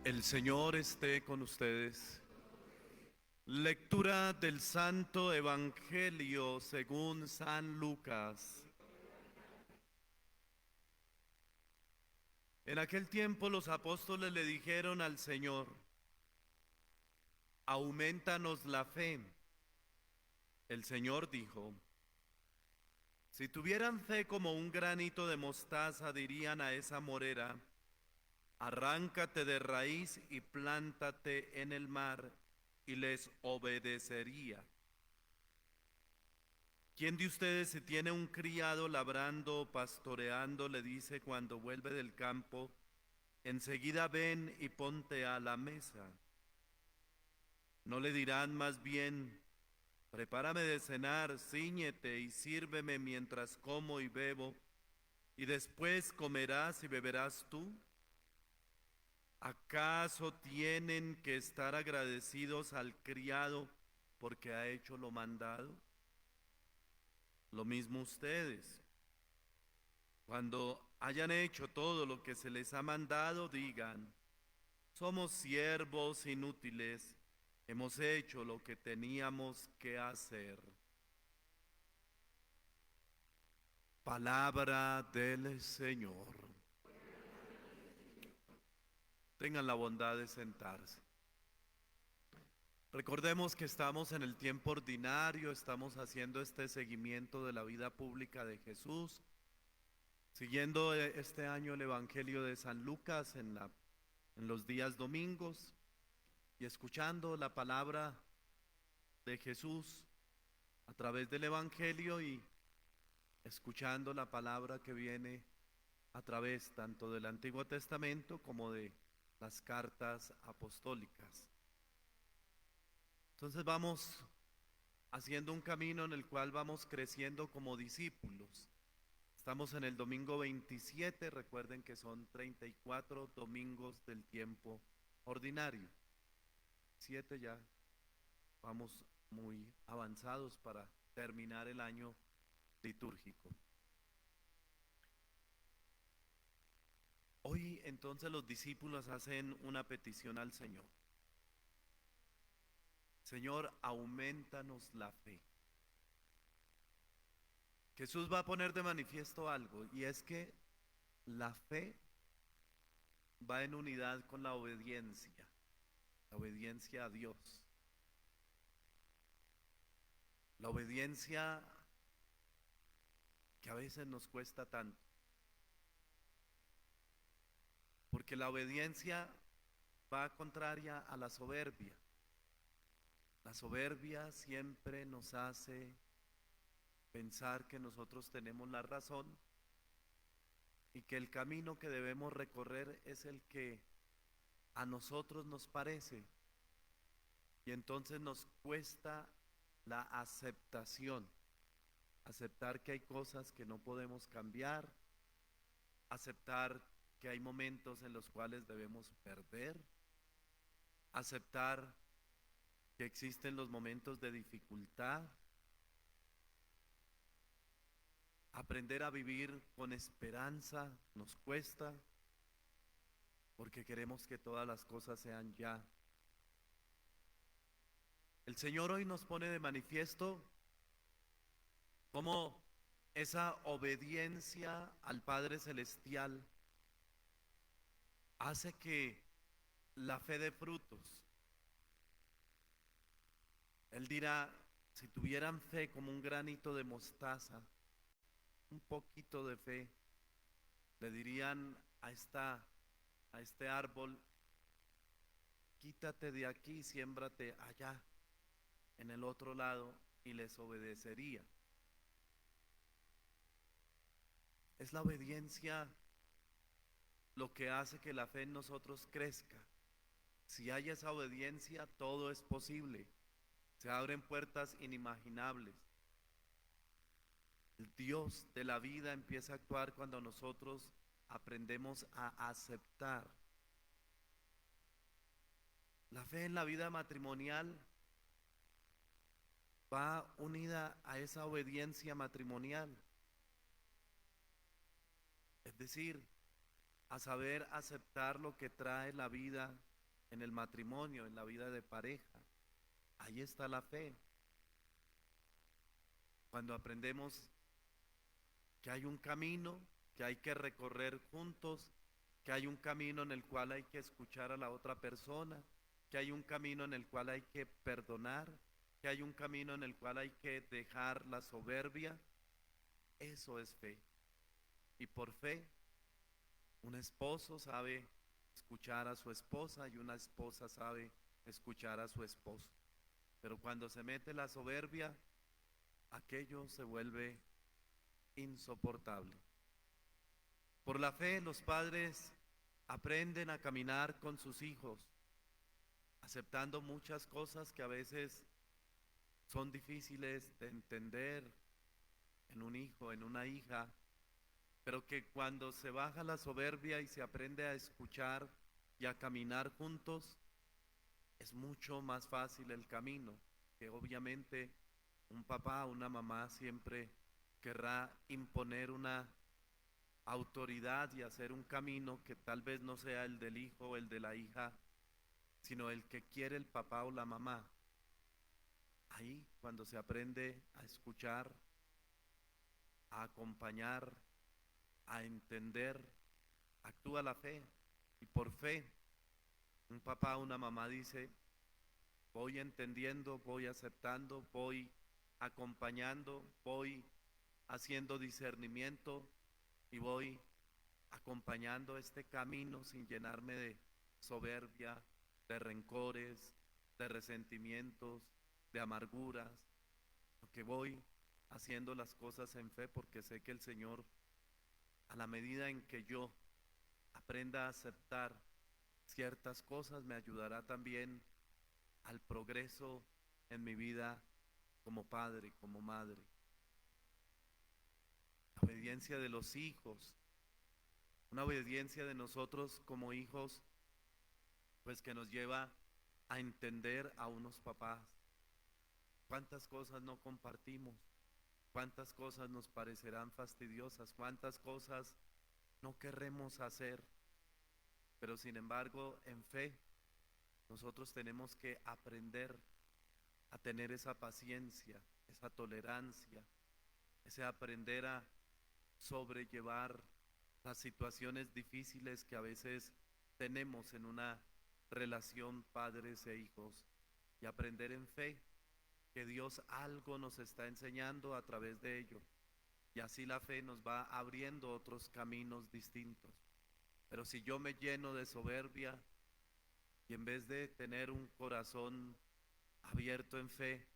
El Señor esté con ustedes. Lectura del Santo Evangelio según San Lucas. En aquel tiempo los apóstoles le dijeron al Señor: aumentanos la fe. El Señor dijo: si tuvieran fe como un granito de mostaza, dirían a esa morera: arráncate de raíz y plántate en el mar, y les obedecería. ¿Quién de ustedes, si tiene un criado labrando o pastoreando, le dice cuando vuelve del campo: enseguida ven y ponte a la mesa? ¿No le dirán más bien: prepárame de cenar, cíñete y sírveme mientras como y bebo, y después comerás y beberás tú? ¿Acaso tienen que estar agradecidos al criado porque ha hecho lo mandado? Lo mismo ustedes. Cuando hayan hecho todo lo que se les ha mandado, digan: somos siervos inútiles, hemos hecho lo que teníamos que hacer. Palabra del Señor. Tengan la bondad de sentarse. Recordemos que estamos en el tiempo ordinario, estamos haciendo este seguimiento de la vida pública de Jesús, siguiendo este año el Evangelio de San Lucas en los días domingos y escuchando la palabra de Jesús a través del Evangelio y escuchando la palabra que viene a través tanto del Antiguo Testamento como de las cartas apostólicas. Entonces vamos haciendo un camino en el cual vamos creciendo como discípulos. Estamos en el domingo 27, recuerden que son 34 domingos del tiempo ordinario. 7 ya, vamos muy avanzados para terminar el año litúrgico. Hoy entonces los discípulos hacen una petición al Señor. Señor, aumentanos la fe. Jesús va a poner de manifiesto algo, y es que la fe va en unidad con la obediencia a Dios. La obediencia que a veces nos cuesta tanto, porque la obediencia va contraria a la soberbia. La soberbia siempre nos hace pensar que nosotros tenemos la razón y que el camino que debemos recorrer es el que a nosotros nos parece, y entonces nos cuesta la aceptación, aceptar que hay cosas que no podemos cambiar, aceptar que hay momentos en los cuales debemos perder, aceptar que existen los momentos de dificultad, aprender a vivir con esperanza nos cuesta porque queremos que todas las cosas sean ya. El Señor hoy nos pone de manifiesto cómo esa obediencia al Padre Celestial hace que la fe dé frutos. Él dirá: si tuvieran fe como un granito de mostaza, un poquito de fe, le dirían a este árbol: quítate de aquí, siémbrate allá, en el otro lado, y les obedecería. Es la obediencia lo que hace que la fe en nosotros crezca. Si hay esa obediencia, todo es posible. Se abren puertas inimaginables. El Dios de la vida empieza a actuar cuando nosotros aprendemos a aceptar. La fe en la vida matrimonial va unida a esa obediencia matrimonial. Es decir, a saber aceptar lo que trae la vida en el matrimonio, en la vida de pareja. Ahí está la fe. Cuando aprendemos que hay un camino que hay que recorrer juntos, que hay un camino en el cual hay que escuchar a la otra persona, que hay un camino en el cual hay que perdonar, que hay un camino en el cual hay que dejar la soberbia, eso es fe. Y por fe, un esposo sabe escuchar a su esposa y una esposa sabe escuchar a su esposo. Pero cuando se mete la soberbia, aquello se vuelve insoportable. Por la fe, los padres aprenden a caminar con sus hijos, aceptando muchas cosas que a veces son difíciles de entender en un hijo, en una hija, pero que cuando se baja la soberbia y se aprende a escuchar y a caminar juntos, es mucho más fácil el camino, que obviamente un papá, una mamá siempre querrá imponer una autoridad y hacer un camino que tal vez no sea el del hijo o el de la hija, sino el que quiere el papá o la mamá. Ahí, cuando se aprende a escuchar, a acompañar, a entender, actúa la fe. Y por fe, un papá o una mamá dice, voy entendiendo, voy aceptando, voy acompañando, voy haciendo discernimiento y voy acompañando este camino sin llenarme de soberbia, de rencores, de resentimientos, de amarguras, porque voy haciendo las cosas en fe porque sé que el Señor, a la medida en que yo aprenda a aceptar ciertas cosas, me ayudará también al progreso en mi vida como padre, como madre. La obediencia de los hijos, una obediencia de nosotros como hijos, pues que nos lleva a entender a unos papás. ¿Cuántas cosas no compartimos? ¿Cuántas cosas nos parecerán fastidiosas? ¿Cuántas cosas no querremos hacer? Pero sin embargo, en fe, nosotros tenemos que aprender a tener esa paciencia, esa tolerancia, ese aprender a sobrellevar las situaciones difíciles que a veces tenemos en una relación padres e hijos y aprender en fe que Dios algo nos está enseñando a través de ello y así la fe nos va abriendo otros caminos distintos. Pero si yo me lleno de soberbia y en vez de tener un corazón abierto en fe,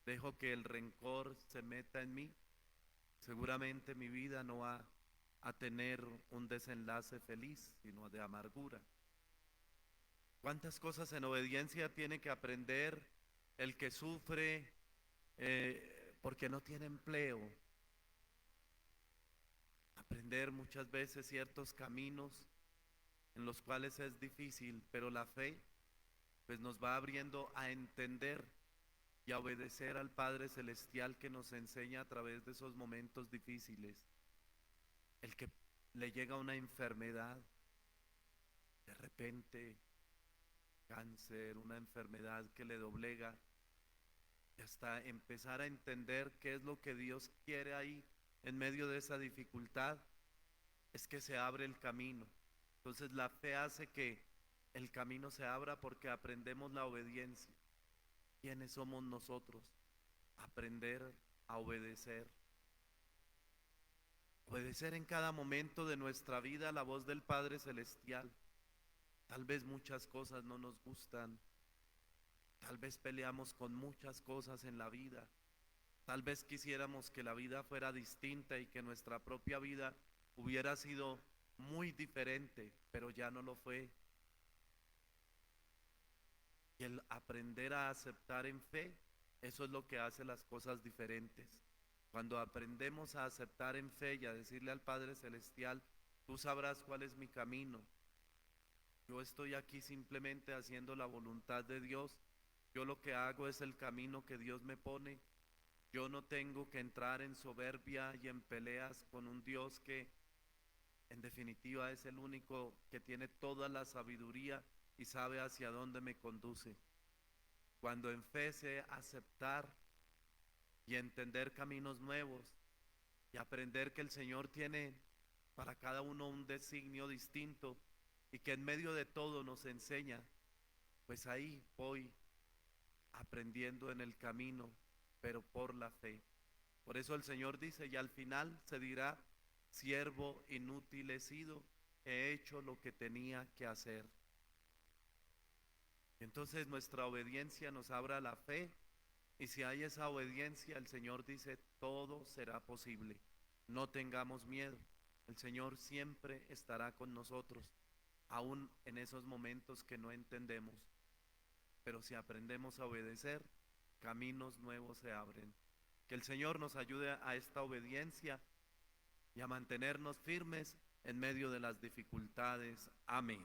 dejo que el rencor se meta en mí, seguramente mi vida no va a tener un desenlace feliz, sino de amargura. ¿Cuántas cosas en obediencia tiene que aprender el que sufre porque no tiene empleo? Aprender muchas veces ciertos caminos en los cuales es difícil, pero la fe pues nos va abriendo a entender y a obedecer al Padre Celestial que nos enseña a través de esos momentos difíciles. El que le llega una enfermedad, de repente cáncer, una enfermedad que le doblega, y hasta empezar a entender qué es lo que Dios quiere ahí en medio de esa dificultad, es que se abre el camino. Entonces la fe hace que el camino se abra porque aprendemos la obediencia. ¿Quiénes somos nosotros? Aprender a obedecer. Obedecer en cada momento de nuestra vida la voz del Padre Celestial. Tal vez muchas cosas no nos gustan. Tal vez peleamos con muchas cosas en la vida. Tal vez quisiéramos que la vida fuera distinta y que nuestra propia vida hubiera sido muy diferente, pero ya no lo fue. Y el aprender a aceptar en fe, eso es lo que hace las cosas diferentes. Cuando aprendemos a aceptar en fe y a decirle al Padre Celestial, tú sabrás cuál es mi camino. Yo estoy aquí simplemente haciendo la voluntad de Dios. Yo lo que hago es el camino que Dios me pone. Yo no tengo que entrar en soberbia y en peleas con un Dios que en definitiva es el único que tiene toda la sabiduría y sabe hacia dónde me conduce. Cuando en fe sé aceptar y entender caminos nuevos y aprender que el Señor tiene para cada uno un designio distinto y que en medio de todo nos enseña, pues ahí voy aprendiendo en el camino, pero por la fe. Por eso el Señor dice, y al final se dirá, siervo inútil he sido, he hecho lo que tenía que hacer. Entonces nuestra obediencia nos abra la fe, y si hay esa obediencia, el Señor dice, todo será posible. No tengamos miedo, el Señor siempre estará con nosotros, aún en esos momentos que no entendemos. Pero si aprendemos a obedecer, caminos nuevos se abren. Que el Señor nos ayude a esta obediencia y a mantenernos firmes en medio de las dificultades. Amén.